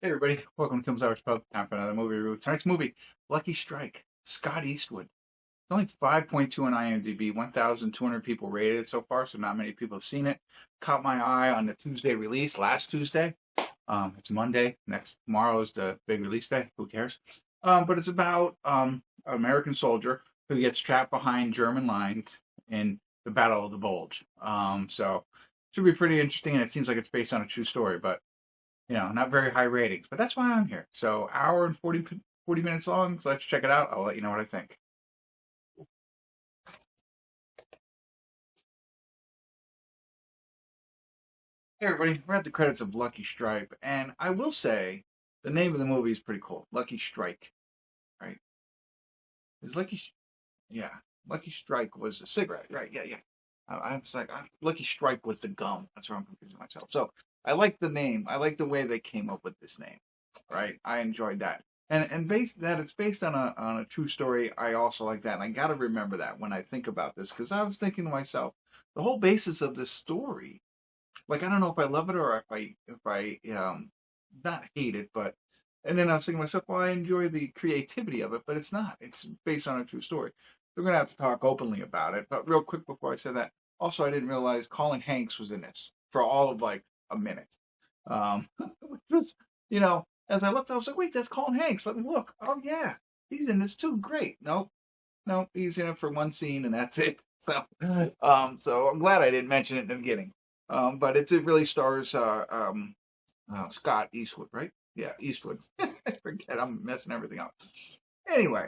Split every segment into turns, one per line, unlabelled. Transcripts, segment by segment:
Hey everybody, welcome to Kimmel's Hours Pub. Time for another movie review. Tonight's movie, Lucky Strike, Scott Eastwood. It's only 5.2 on IMDb, 1,200 people rated it so far, so not many people have seen it. Caught my eye on the Tuesday release, last Tuesday. It's Monday. Tomorrow is the big release day. Who cares? But it's about an American soldier who gets trapped behind German lines in the Battle of the Bulge. So it should be pretty interesting, and it seems like it's based on a true story, but not very high ratings, but that's why I'm here. So hour and 40 minutes long. So let's check it out. I'll let you know what I think. Hey everybody, we're at the credits of Lucky Strike, and I will say the name of the movie is pretty cool. Lucky Strike, right? Is yeah, Lucky Strike was a cigarette, right? Yeah, yeah. I was like, Lucky Strike was the gum. That's where I'm confusing myself. So I like the name. I like the way they came up with this name, right? I enjoyed that. And based that it's based on a true story, I also like that. And I got to remember that when I think about this, because I was thinking to myself, the whole basis of this story, like I don't know if I love it or if I not hate it, but and then I was thinking to myself, well, I enjoy the creativity of it, but it's not. It's based on a true story. We're gonna have to talk openly about it. But real quick before I say that, also I didn't realize Colin Hanks was in this for all of like a minute. Which was, as I looked, I was like, wait, that's Colin Hanks. Let me look. Oh yeah, he's in this too. Great. Nope, nope, he's in it for one scene and that's it. So I'm glad I didn't mention it in the beginning. But it really stars Scott Eastwood, right? Yeah, Eastwood. I forget, I'm messing everything up. Anyway,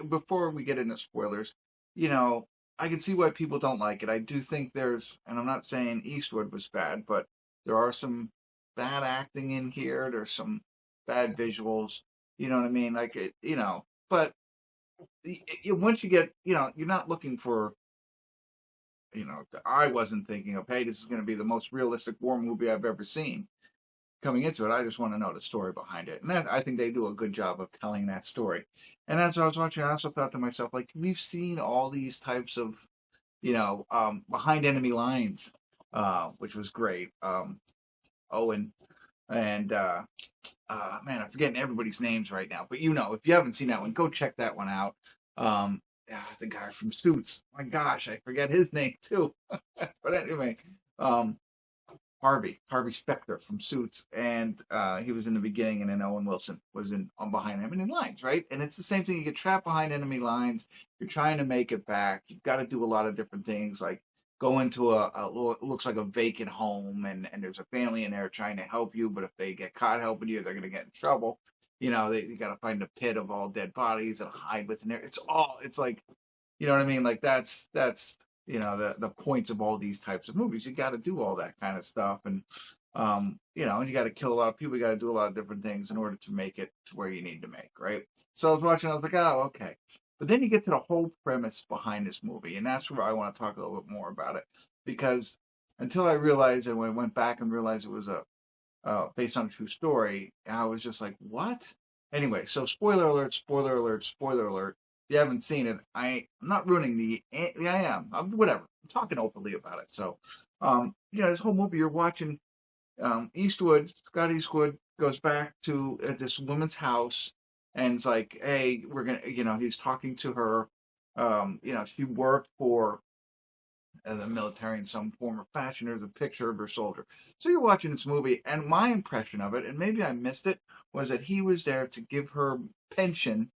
before we get into spoilers, you know, I can see why people don't like it. I do think and I'm not saying Eastwood was bad, but there are some bad acting in here. There's some bad visuals. You know what I mean? But once you get, you're not looking for, I wasn't thinking of, hey, this is going to be the most realistic war movie I've ever seen. Coming into it, I just want to know the story behind it. And I think they do a good job of telling that story. And as I was watching, I also thought to myself, like, we've seen all these types of, behind enemy lines, which was great. Owen and, man, I'm forgetting everybody's names right now. But, if you haven't seen that one, go check that one out. The guy from Suits. My gosh, I forget his name too. But anyway, um, Harvey Specter from Suits, and he was in the beginning, and then Owen Wilson was in on behind enemy lines, right? And it's the same thing. You get trapped behind enemy lines. You're trying to make it back. You've got to do a lot of different things, like go into looks like a vacant home, and there's a family in there trying to help you, but if they get caught helping you, they're going to get in trouble. You got to find a pit of all dead bodies and hide within there. It's like, you know what I mean? Like that's the points of all these types of movies. You got to do all that kind of stuff, and and you got to kill a lot of people. You got to do a lot of different things in order to make it to where you need to make, right? So I was watching. I was like, oh, okay. But then you get to the whole premise behind this movie, and that's where I want to talk a little bit more about it, because until I realized, and when I went back and realized it was a based on a true story, I was just like, what? Anyway, so spoiler alert, spoiler alert, spoiler alert. If you haven't seen it, I'm not ruining yeah, I am. Whatever. I'm talking openly about it. So, this whole movie you're watching, Scott Eastwood goes back to this woman's house, and it's like, hey, we're gonna, he's talking to her. She worked for the military in some form or fashion. There's a picture of her soldier. So you're watching this movie, and my impression of it, and maybe I missed it, was that he was there to give her pension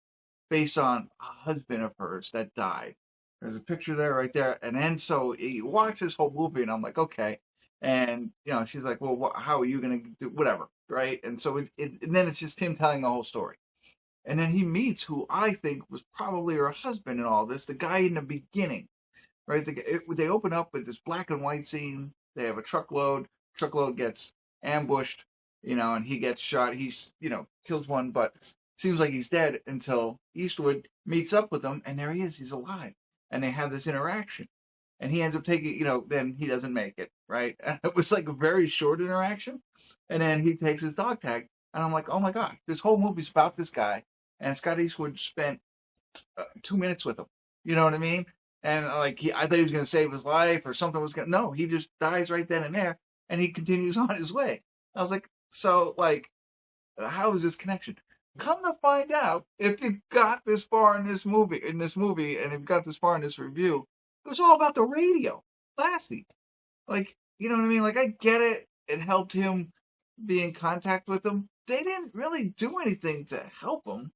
based on a husband of hers that died. There's a picture there, right there, and then so you watch this whole movie, and I'm like, okay, and she's like, well, how are you gonna do whatever, right? And so and then it's just him telling the whole story. And then he meets who I think was probably her husband in all this, the guy in the beginning, right? They open up with this black and white scene. They have a truckload. Truckload gets ambushed, and he gets shot. He's, kills one, but seems like he's dead until Eastwood meets up with him, and there he is. He's alive, and they have this interaction. And he ends up taking, then he doesn't make it, right? And it was like a very short interaction, and then he takes his dog tag, and I'm like, oh my god, this whole movie's about this guy, and Scott Eastwood spent 2 minutes with him. You know what I mean? And like I thought he was going to save his life or something was going. No, he just dies right then and there, and he continues on his way. I was like, So, like, how is this connection? Come to find out, if you got this far in this movie, and if you got this far in this review, it was all about the radio. Lassie. Like, you know what I mean? Like, I get it. It helped him be in contact with them. They didn't really do anything to help him.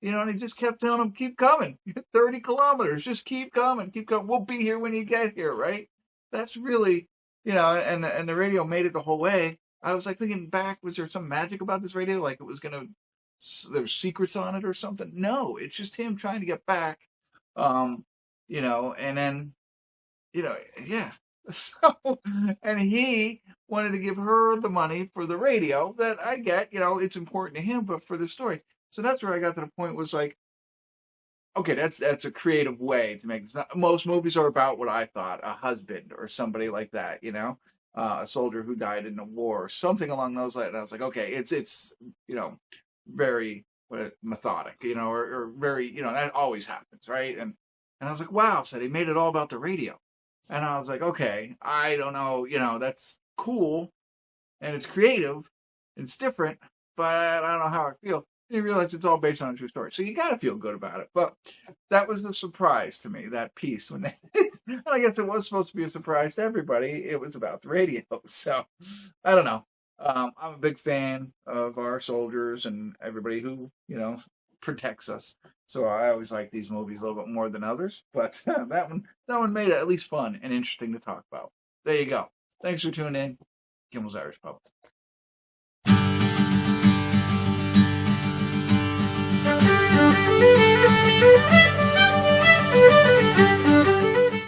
You know, and he just kept telling him, keep coming. 30 kilometers. Just keep coming. Keep coming. We'll be here when you get here, right? That's really, and the radio made it the whole way. I was like thinking back, was there some magic about this radio? Like it was there's secrets on it or something? No, it's just him trying to get back. And then, yeah. So, and he wanted to give her the money for the radio that I get, it's important to him, but for the story. So that's where I got to the point was like, okay, that's a creative way to make this. Most movies are about what I thought, a husband or somebody like that, a soldier who died in the war, something along those lines. And I was like, okay, it's very methodic, or very, that always happens, right? And I was like, wow, said he made it all about the radio. And I was like, okay, I don't know, that's cool and it's creative and it's different, but I don't know how I feel. And you realize it's all based on a true story. So you got to feel good about it. But that was a surprise to me, that piece. And I guess it was supposed to be a surprise to everybody. It was about the radio. So I don't know. I'm a big fan of our soldiers and everybody who, protects us. So I always like these movies a little bit more than others. But that one made it at least fun and interesting to talk about. There you go. Thanks for tuning in. Kimmel's Irish Pub.
Thank you.